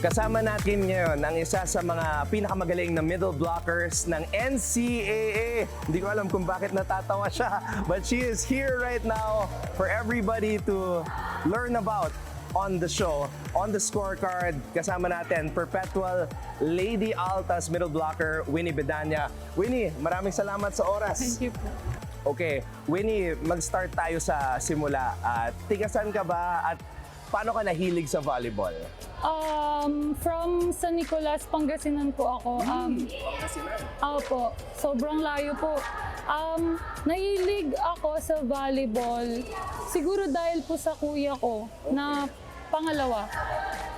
Kasama natin ngayon ang isa sa mga pinakamagaling na middle blockers ng NCAA. Hindi ko alam kung bakit natatawa siya, but she is here right now for everybody to learn about on the show, on the scorecard. Kasama natin, Perpetual Lady Altas middle blocker, Winnie Bedanya. Winnie, maraming salamat sa oras. Thank you po. Okay, Winnie, mag-start tayo sa simula. Tigasan ka ba at paano ka nahilig sa volleyball? From San Nicolas, Pangasinan po ako. Opo, sobrang layo po. Nahilig ako sa volleyball siguro dahil po sa kuya ko na pangalawa.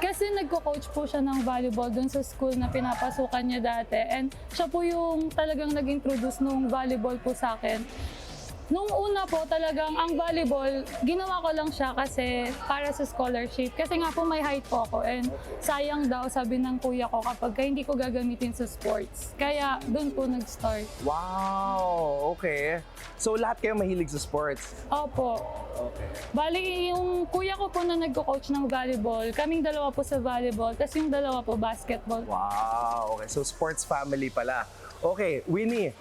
Kasi nagko-coach po siya ng volleyball dun sa school na pinapasukan niya dati. And siya po yung talagang nag-introduce nung volleyball po sa akin. Nung una po talagang ang volleyball, ginawa ko lang siya kasi para sa scholarship. Kasi nga po may height po ako and sayang daw sabi ng kuya ko kapag hindi ko gagamitin sa sports. Kaya doon po nag-start. Wow, okay. So lahat kayo mahilig sa sports? Opo. Okay. Bali, yung kuya ko po na nagko-coach ng volleyball, kaming dalawa po sa volleyball, tapos yung dalawa po basketball. Wow, okay. So sports family pala. Okay, Winnie,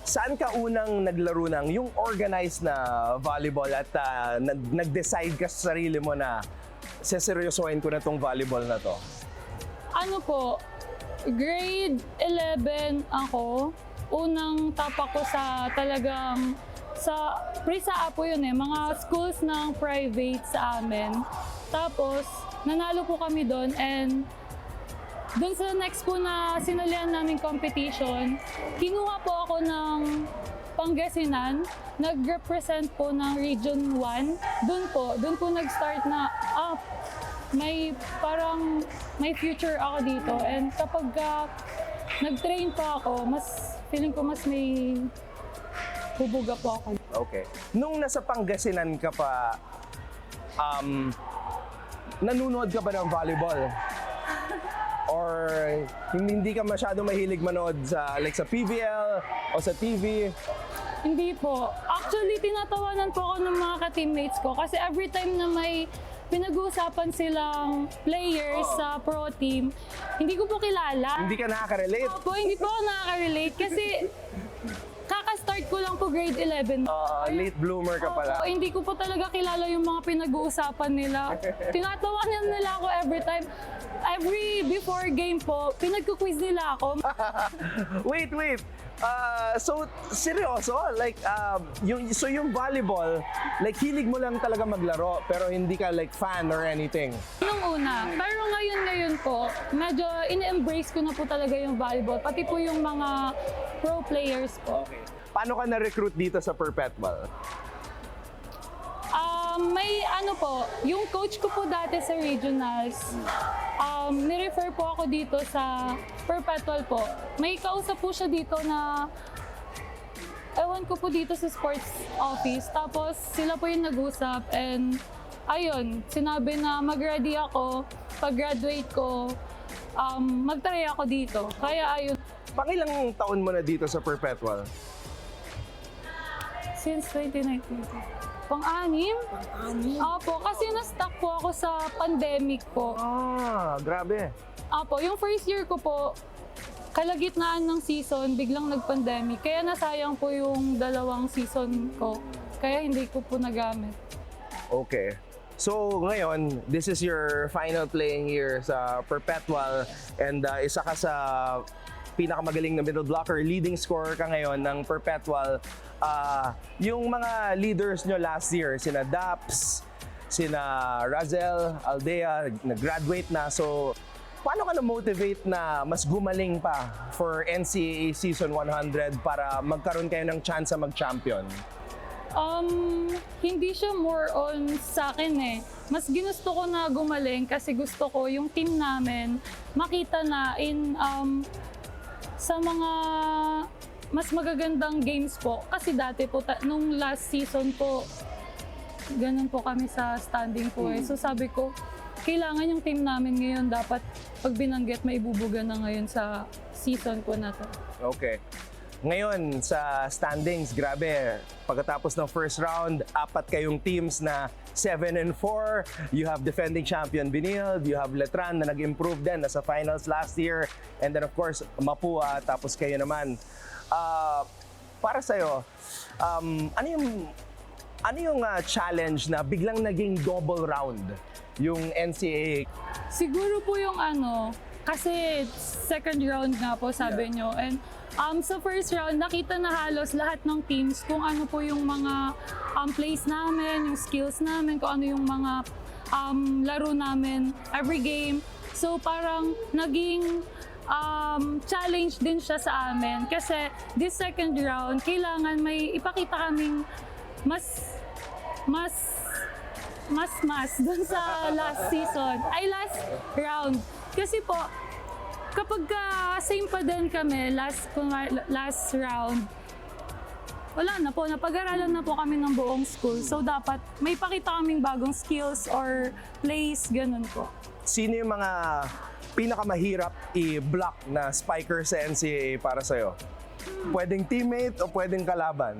saan ka unang naglaro ng yung organized na volleyball at nag-decide ka sa sarili mo na seseryosohin ko na tong volleyball na to? Ano po, grade 11 ako. Unang tapak ko sa talagang sa pre-SAA po yun mga schools ng private sa amin. Tapos, nanalo po kami doon and doon sa next po na sinalihan naming competition, kinuha po ako ng Pangasinan, nag-represent po ng Region 1. Doon po nag-start na, may future ako dito. And kapag nag-train pa ako, feeling ko mas may hubuga po ako. Okay. Nung nasa Pangasinan ka pa, nanonood ka ba ng volleyball? Or hindi ka masyado mahilig manood sa sa PVL o sa TV? Hindi po. Actually, tinatawanan po ako ng mga ka-teammates ko kasi every time na may pinag-uusapan silang players sa pro team, hindi ko po kilala. Hindi ka nakaka-relate? Opo, hindi po ako nakaka-relate kasi kaka-start ko lang po grade 11. Late bloomer ka pala. Opo, hindi ko po talaga kilala yung mga pinag-uusapan nila. Tinatawanan nila ako every time. Before game po, pinagku-quiz nila ako. Wait. So, seryoso? Like, yung volleyball, like, hilig mo lang talaga maglaro, pero hindi ka like fan or anything? Nung una. Pero ngayon po, medyo in-embrace ko na po talaga yung volleyball. Pati po yung mga pro players po. Okay. Paano ka na-recruit dito sa Perpetual? May yung coach ko po dati sa regionals, nirefer po ako dito sa Perpetual po. May kausap po siya dito na, ewan ko po dito sa sports office. Tapos sila po yung nag-usap and ayun, sinabi na mag-ready ako, pag-graduate ko, mag-try ako dito. Kaya ayun. Pangilang taon mo na dito sa Perpetual? Since 2019. Pang-anim? Opo, kasi na-stuck po ako sa pandemic po. Grabe. Opo, yung first year ko po, kalagitnaan ng season, biglang nag-pandemic. Kaya nasayang po yung dalawang season ko. Kaya hindi ko po nagamit. Okay. So ngayon, this is your final playing year sa Perpetual and isa ka sa pinakamagaling na middle blocker, leading scorer ka ngayon ng Perpetual. Yung mga leaders nyo last year, sina Daps, sina Razel, Aldea, nag-graduate na. So, paano ka na-motivate na mas gumaling pa for NCAA Season 100 para magkaroon kayo ng chance sa mag-champion? Hindi siya more on sa akin Mas ginusto ko na gumaling kasi gusto ko yung team namin makita na sa mga mas magagandang games po. Kasi dati po, nung last season po, ganun po kami sa standing po So sabi ko, kailangan yung team namin ngayon dapat pag binanggit maibubuga na ngayon sa season po na to. Okay. Ngayon, sa standings, grabe, pagkatapos ng first round, 4 kayong teams na 7-4. You have defending champion Binild, you have Letran na nag-improve din, nasa finals last year, and then of course, Mapua, tapos kayo naman. Para sa'yo, ano yung challenge na biglang naging double round yung NCAA? Siguro po yung kasi second round nga po sabi nyo. And sa first round, nakita na halos lahat ng teams kung ano po yung mga plays namin, yung skills namin, kung ano yung mga laro namin every game. So parang naging challenge din siya sa amin. Kasi this second round, kailangan may ipakita kaming mas dun sa last round. Kasi po, kapag same pa din kami last round, wala na po, napag-aralan na po kami ng buong school. So dapat may pakita kaming bagong skills or plays, ganun po. Sino yung mga pinakamahirap i-block na spiker sa NCAA para sa'yo? Pwedeng teammate o pwedeng kalaban?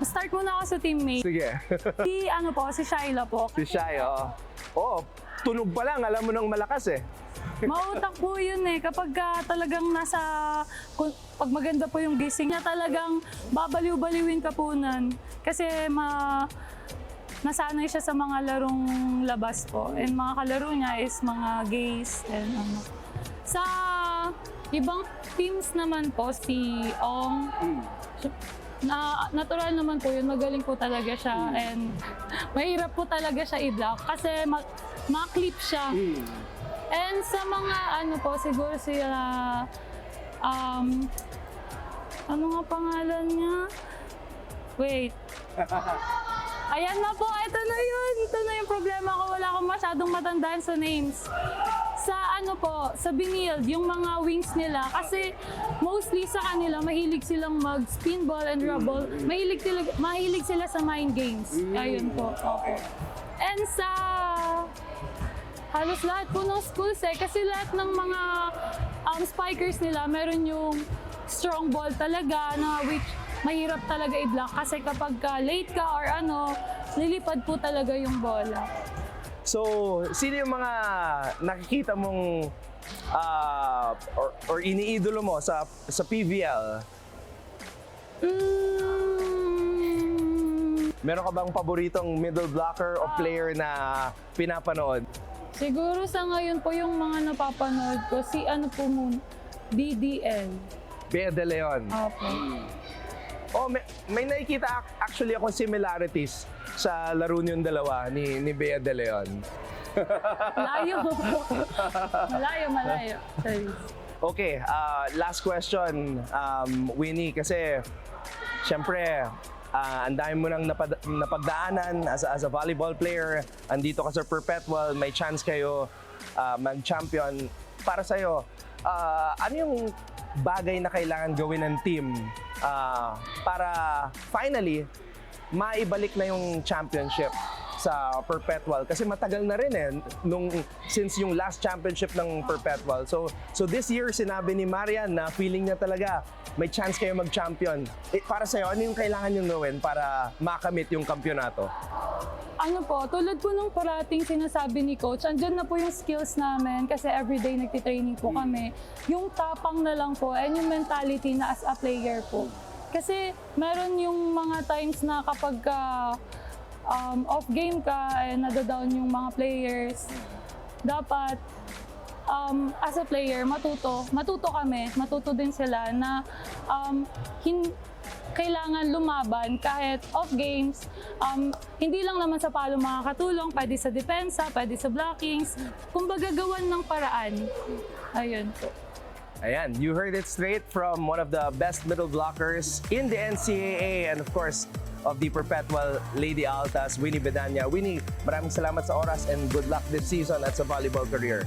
Start muna ako sa teammate. Sige. Si Shyla po. Si Shai, tunog pa lang, alam mo nang malakas eh. Mautak po yun eh. Kapag talagang pag maganda po yung gising niya, talagang babaliw-baliwin ka po nun. Kasi nasanay siya sa mga larong labas po. And mga kalaro niya is mga gays and Sa ibang teams naman po, si Ong, natural naman po yun, magaling po talaga siya and mahirap po talaga siya i-block kasi ma-clip siya. And sa mga siguro sila, ano nga pangalan niya? Wait. Ayan na po, ito na yun. Ito na yung problema ko, wala akong masyadong matandaan sa names. Sa sa Binild, yung mga wings nila, kasi mostly sa kanila, mahilig silang mag-spin ball and rubble. Mahilig sila sa mind games. Ayun po. Okay. And sa halos lahat po ng schools kasi lahat ng mga spikers nila, meron yung strong ball talaga na which mahirap talaga i-block kasi kapag late ka or lilipad po talaga yung bola. So, sino yung mga nakikita mong or iniidolo mo sa PVL? Meron ka bang paboritong middle blocker o player na pinapanood? Siguro sa ngayon po yung mga napapanood ko, si BDL. Bea De Leon. Opo. May nakikita actually akong similarities sa laro niyong dalawa ni Bea De Leon. Malayo. Sorry. Okay, last question, Winnie, kasi syempre, ang dami mo nang napagdaanan as a volleyball player, andito ka sa Perpetual, may chance kayo mag-champion. Para sa'yo, ano yung bagay na kailangan gawin ng team para finally maibalik na yung championship sa Perpetual? Kasi matagal na rin since yung last championship ng Perpetual. So this year, sinabi ni Marian na feeling niya talaga may chance kayo mag-champion. Para sa'yo, ano yung kailangan niyong gawin para makamit yung kampyonato? Tulad po nung parating sinasabi ni Coach, andyan na po yung skills namin kasi everyday nagtitraining po kami. Yung tapang na lang po and yung mentality na as a player po. Kasi meron yung mga times na kapag off game ka, nadadown yung mga players, dapat as a player, matuto din sila na kailangan lumaban kahit off games. Hindi lang naman sa palo makakatulong, pwede sa depensa, pwede sa blockings. Kumbaga gawan ng paraan. Ayun po. Ayan, you heard it straight from one of the best middle blockers in the NCAA and of course of the Perpetual Lady Altas, Winnie Bedanya. Winnie, maraming salamat sa oras and good luck this season at sa volleyball career.